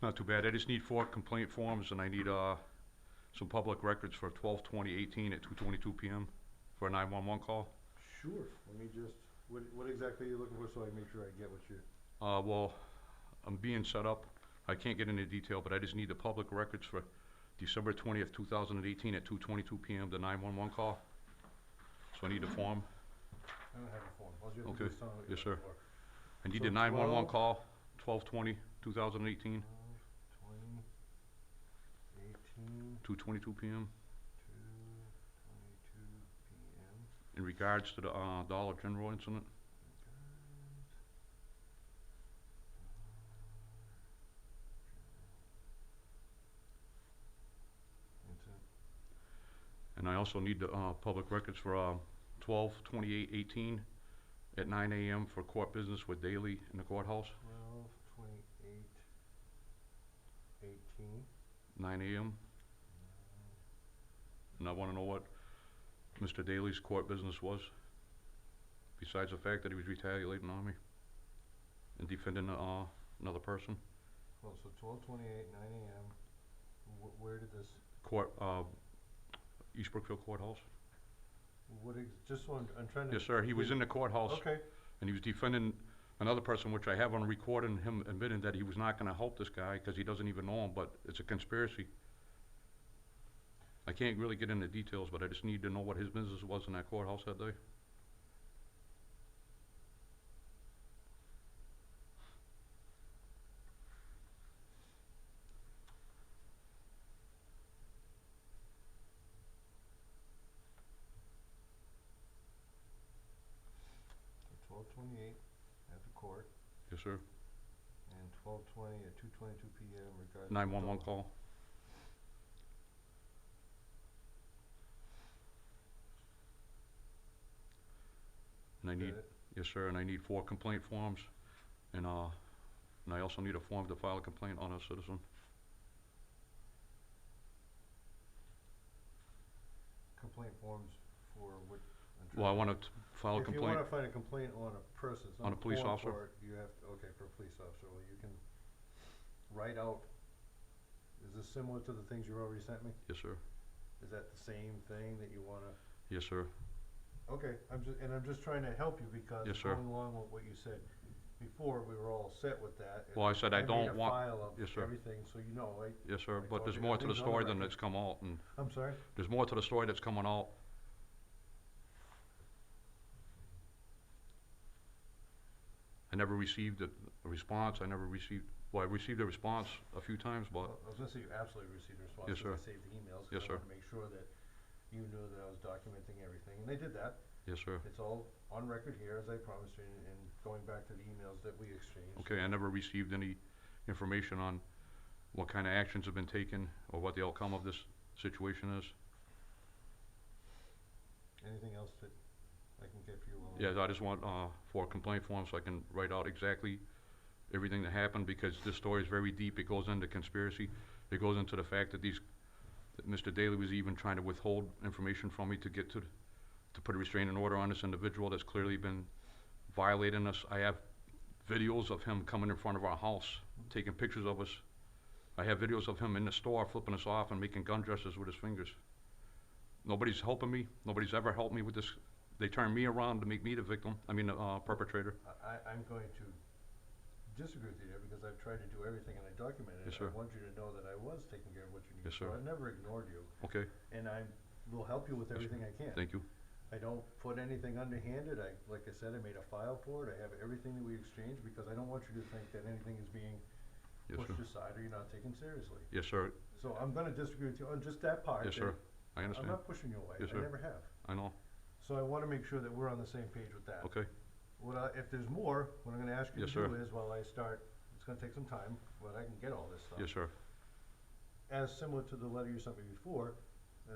Not too bad. I just need 4 complaint forms, and I need some public records for 12/20/18 at 2:22 p.m. for a 911 call. Sure. Let me just, what exactly are you looking for so I make sure I get what you... Well, I'm being set up. I can't get into detail, but I just need the public records for December 20th, 2018 at 2:22 p.m. the 911 call. So I need a form. I don't have a form. All you have to Okay. do is tell me what Yes, you're sir. looking for. I need So the 911 12? call, 12/20/2018, 12/20/18, 2:22 p.m. 2:22 p.m. in regards to the Dollar General incident. And I also need the public records for 12/28/18 at 9 a.m. for court business with Daly in the courthouse. 12/28/18. 9 a.m. And I want to know what Mr. Daly's court business was, besides the fact that he was retaliating on me and defending another person. Well, so 12/28, 9 a.m. Where did this... Court, East Brookfield Courthouse. Just so I'm trying to... Yes, sir. He was in the courthouse. Okay. And he was defending another person, which I have on recording him admitting that he was not going to help this guy because he doesn't even know him, but it's a conspiracy. I can't really get into details, but I just need to know what his business was in that courthouse that day. So 12/28 at the court. Yes, sir. And 12/20 at 2:22 p.m. regarding... 911 call. And I need, yes, sir, and I need 4 complaint forms, and I also need a form to file a complaint on a citizen. Complaint forms for what? Well, I want to file a If you complaint. want to find a complaint on a person, it's not On a police form officer. for it, you have to, okay, for a police officer, well, you can write out, is this similar to the things you already sent me? Yes, sir. Is that the same thing that you want to? Yes, sir. Okay, I'm just trying to help you because Yes, sir. going along with what you said before, we were all set with that. Well, I said I don't want... made a file of Yes, sir. everything, so you know, right? Yes, sir, I but told there's you more to the everything's on story the than record. that's come out, and I'm sorry? there's more to the story that's coming out. I never received a response. I never received, well, I received a response a few times, but Well, I was gonna say you absolutely received a response. Yes, because sir. I saved the emails. 'Cause Yes, I sir. wanted to make sure that you knew that I was documenting everything, and they did that. yes, sir. It's all on record here, as I promised you, and going back to the emails that we exchanged. Okay, I never received any information on what kind of actions have been taken or what the outcome of this situation is. Anything else that I can get for you? Yeah, I just want 4 complaint forms so I can write out exactly everything that happened, because this story is very deep. It goes into conspiracy. It goes into the fact that that Mr. Daly was even trying to withhold information from me to get to put a restraining order on this individual that's clearly been violating us. I have videos of him coming in front of our house, taking pictures of us. I have videos of him in the store flipping us off and making gun gestures with his fingers. Nobody's helping me. Nobody's ever helped me with this. They turn me around to make me the victim. I mean, the perpetrator. I'm going to disagree with you there because I've tried to do everything and I documented Yes, it. sir. I want you to know that I was taking care of what you needed. Yes, sir. So I've never ignored you, Okay, and I will help you with Yes, everything I can. thank you. I don't put anything underhanded. Like I said, I made a file for it. I have everything that we exchanged because I don't want you to think that anything is being Yes, pushed sir. aside or you're not taken seriously. Yes, sir. So I'm gonna disagree with you on just that part. Yes, sir. I I'm understand. not pushing you away. Yes, I sir. never have. I know. So I wanna make sure that we're on the same page with that. Okay, If there's more, what I'm gonna ask you Yes, to sir. do is, while I start, it's gonna take some time, but I can get all this stuff. yes, sir. As similar to the letter you sent me before,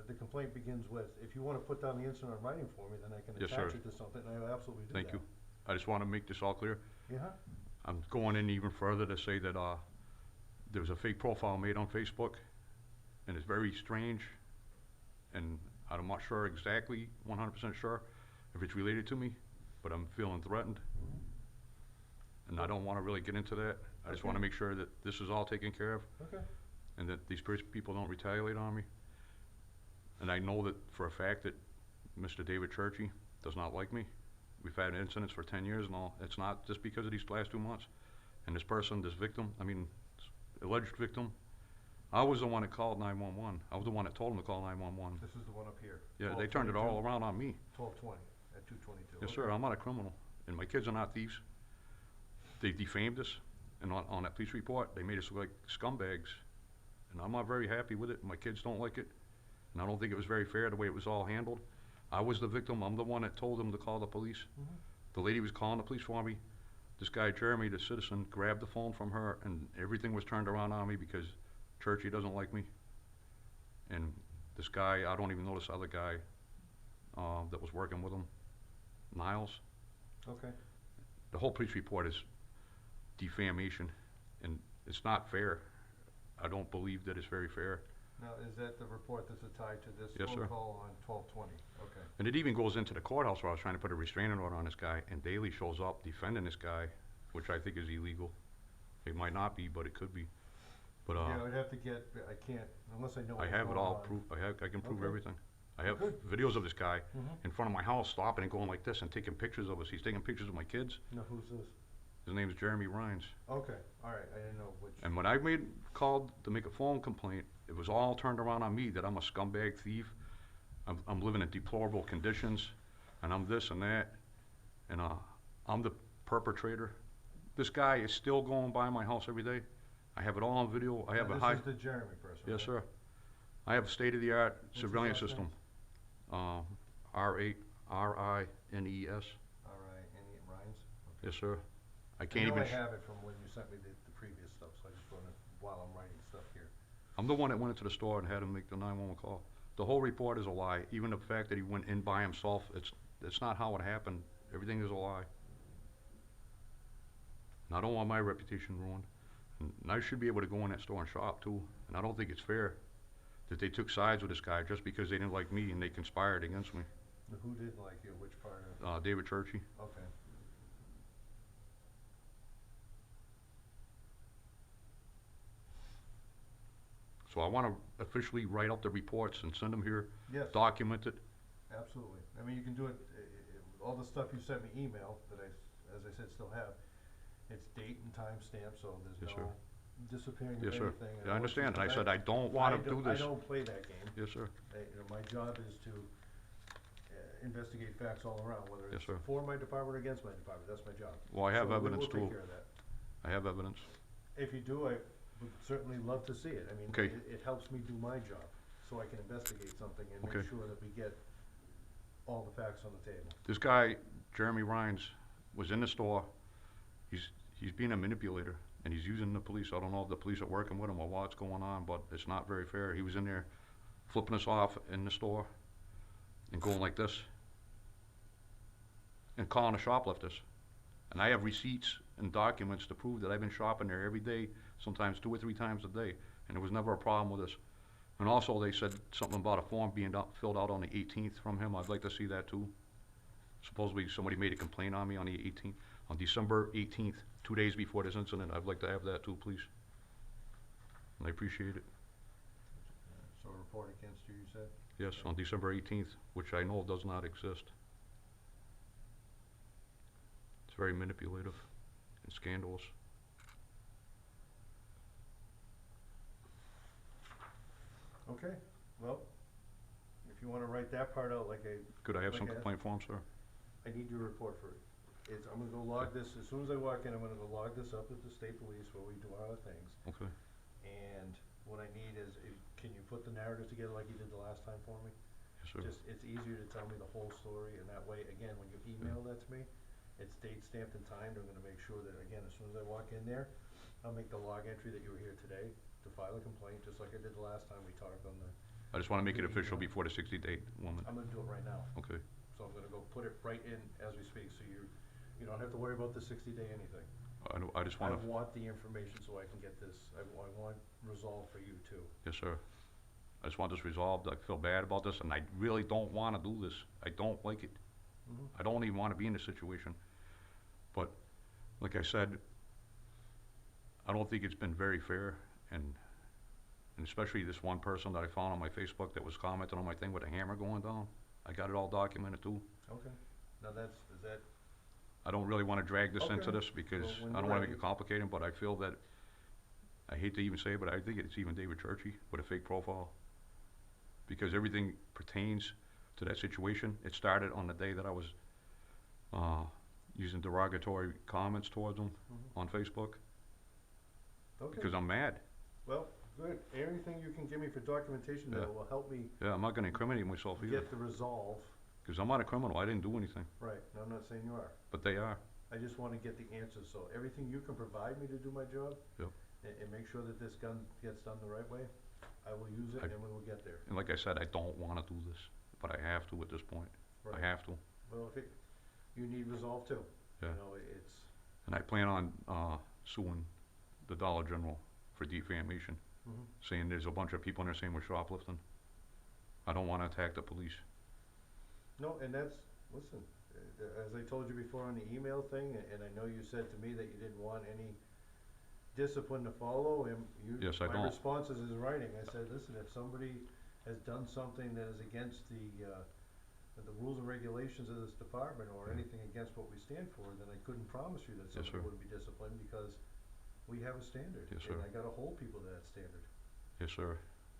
the complaint begins with, if you wanna put down the incident in writing for me, then I can Yes, attach sir. it to something, and I will absolutely do that. Thank you. I just want to make this all clear. Yeah? I'm going in even further to say that there was a fake profile made on Facebook, and it's very strange, and I'm not sure exactly, 100% sure, if it's related to me, but I'm feeling threatened. and I don't wanna really get into that. I just wanna Okay. make sure that this is all taken care of, Okay. and that these people don't retaliate on me. And I know that for a fact that Mr. David Churchy does not like me. We've had incidents for 10 years and all. It's not just because of these last 2 months. And this person, this victim, alleged victim, I was the one that called 911. I was the one that told him to call 911. This is the one up here. Yeah, they turned it all around on me. 1220 at 222. Yes, sir, I'm not a criminal, and my kids are not thieves. They defamed us, and on that police report, they made us look like scumbags. And I'm not very happy with it, my kids don't like it, and I don't think it was very fair the way it was all handled. I was the victim, I'm the one that told them to call the police. The lady was calling the police for me. This guy, Jeremy, the citizen, grabbed the phone from her, and everything was turned around on me because Churchy doesn't like me. And this guy, I don't even know this other guy that was working with him, Niles. Okay. The whole police report is defamation, and it's not fair. I don't believe that it's very fair. Now, is that the report that's tied to this Yes, phone sir. call on 1220? Okay. And it even goes into the courthouse where I was trying to put a restraining order on this guy, and Daley shows up defending this guy, which I think is illegal. It might not be, but it could be. But Yeah, I'd have to get, I can't, unless I know I what's have it going all on. proved. I can prove Okay. everything. I have Good. videos of this guy Mhm. in front of my house stopping and going like this and taking pictures of us. He's taking pictures of my kids. Now, who's this? His name is Jeremy Rhines. Okay, all right, I didn't know which. And when I called to make a phone complaint, it was all turned around on me that I'm a scumbag thief. I'm living in deplorable conditions, and I'm this and that, and I'm the perpetrator. This guy is still going by my house every day. I have it all on video. I have Now, a high. This is the Jeremy person, Yes, right? sir. I have a state-of-the-art his surveillance last system. name? R-Rines. All right, any Rhines? Yes, sir. I I can't know even. I have it from when you sent me the previous stuff, so I just wanna, while I'm writing stuff here. I'm the one that went into the store and had him make the 911 call. The whole report is a lie. Even the fact that he went in by himself, it's not how it happened. Everything is a lie. And I don't want my reputation ruined. And I should be able to go in that store and shop too. And I don't think it's fair that they took sides with this guy just because they didn't like me and they conspired against me. Now, who didn't like you, which part of, David Churchy. okay. So I want to officially write up the reports and send them here, Yes, document it. absolutely. I mean, you can do it, all the stuff you sent me email, that I, as I said, still have, it's date and time stamp, so Yes, there's sir. no disappearing of Yes, sir. anything. Yeah, I want you understand. to- And I said, I don't want to do this. I don't play that game. Yes, sir. You know, my job is to investigate facts all around, whether Yes, it's sir. for my department or against my department, that's my job. Well, I have So evidence we'll take too. care of that. I have evidence. If you do, I would certainly love to see it. I mean, Okay. it helps me do my job, so I can investigate something and Okay. make sure that we get all the facts on the table. This guy, Jeremy Rhines, was in the store. He's being a manipulator, and he's using the police. I don't know if the police are working with him or what's going on, but it's not very fair. He was in there flipping us off in the store and going like this and calling the shoplifters. And I have receipts and documents to prove that I've been shopping there every day, sometimes 2 or 3 times a day, and there was never a problem with this. And also they said something about a form being filled out on the 18th from him. I'd like to see that too. Supposedly somebody made a complaint on me on the 18th, on December 18th, 2 days before this incident. I'd like to have that too, please. And I appreciate it. So a report against you, you said? Yes, on December 18th, which I know does not exist. It's very manipulative and scandalous. Okay, well, if you wanna write that part out like Could I have some Okay. complaint forms, sir? I need your report for it. I'm gonna go log this, as soon as I walk in, I'm gonna go log this up with the state police where we do our things. Okay. And what I need is, can you put the narrative together like you did the last time for me? Yes, sir. Just, it's easier to tell me the whole story, and that way, again, when you email that to me, it's date stamped and timed. I'm gonna make sure that, again, as soon as I walk in there, I'll make the log entry that you were here today to file a complaint, just like I did the last time we talked on the, I just want to make it Good official email. before the 60-day limit. I'm gonna do it right now. Okay. So I'm gonna go put it right in as we speak, so you don't have to worry about the 60-day anything. I just I want to, want the information so I can get this, I want resolved for you too. yes, sir. I just want this resolved. I feel bad about this, and I really don't want to do this. I don't like it. Mhm. I don't even want to be in this situation. But like I said, I don't think it's been very fair, and especially this one person that I found on my Facebook that was commenting on my thing with a hammer going down. I got it all documented too. Okay, now is that, I don't really wanna drag this into Okay. this because Well, when I don't you're wanna make ready. it complicated, but I feel that, I hate to even say it, but I think it's even David Churchy with a fake profile. Because everything pertains to that situation. It started on the day that I was, using derogatory comments towards him on Facebook, okay, because I'm mad. well, good, anything you can give me for documentation Yeah. that will help me Yeah, I'm not gonna incriminate myself either, get the resolve. because I'm not a criminal, I didn't do anything, Right, no, I'm not saying you are. but they are. I just wanna get the answers, so everything you can provide me to do my job. Yep. And make sure that this gun gets done the right way, I will use it I- and we will get there. And like I said, I don't wanna do this, but I have to at this point. I Right. have to. Well, you need resolve too. Yeah. You know, it's, And I plan on, suing the Dollar General for defamation, saying there's a bunch of people in there saying we're shoplifting. I don't wanna attack the police. no, and listen, as I told you before on the email thing, and I know you said to me that you didn't want any discipline to follow, and Yes, I my don't. response is in writing, I said, listen, if somebody has done something that is against the rules and regulations of this department, or anything against what we stand for, then I couldn't promise you that Yes, somebody sir. wouldn't be disciplined, because we have a standard. Yes, sir. And I gotta hold people to that standard, Yes, sir.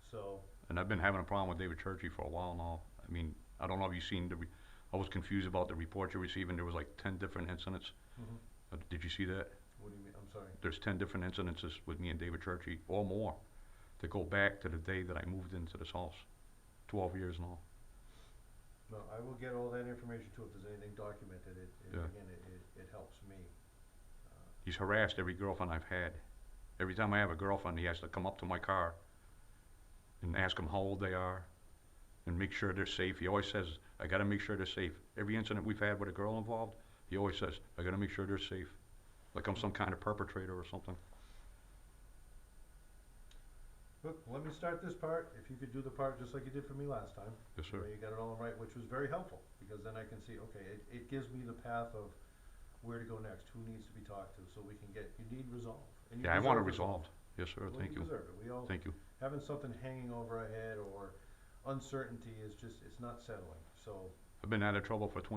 so, And I've been having a problem with David Churchy for a while now. I mean, I don't know if you've seen I was confused about the report you received, and there was like 10 different incidents. Did you see that? what do you mean, I'm sorry. There's 10 different incidences with me and David Churchy, or more, that go back to the day that I moved into this house, 12 years now. No, I will get all that information too, if there's anything documented, Yeah. again, it helps me. He's harassed every girlfriend I've had. Every time I have a girlfriend, he has to come up to my car and ask them how old they are and make sure they're safe. He always says, I gotta make sure they're safe. Every incident we've had with a girl involved, he always says, I gotta make sure they're safe. Like I'm some kind of perpetrator or something. Look, let me start this part, if you could do the part just like you did for me last time. Yes, sir. Where you got it all right, which was very helpful, because then I can see, okay, it gives me the path of where to go next, who needs to be talked to, so we can you need resolve. And you Yeah, I want it deserve resolved. Yes, sir, Well, thank you. deserve it, we all, Thank you. having something hanging over our head or uncertainty is just, it's not settling, so. I've been out of trouble for 20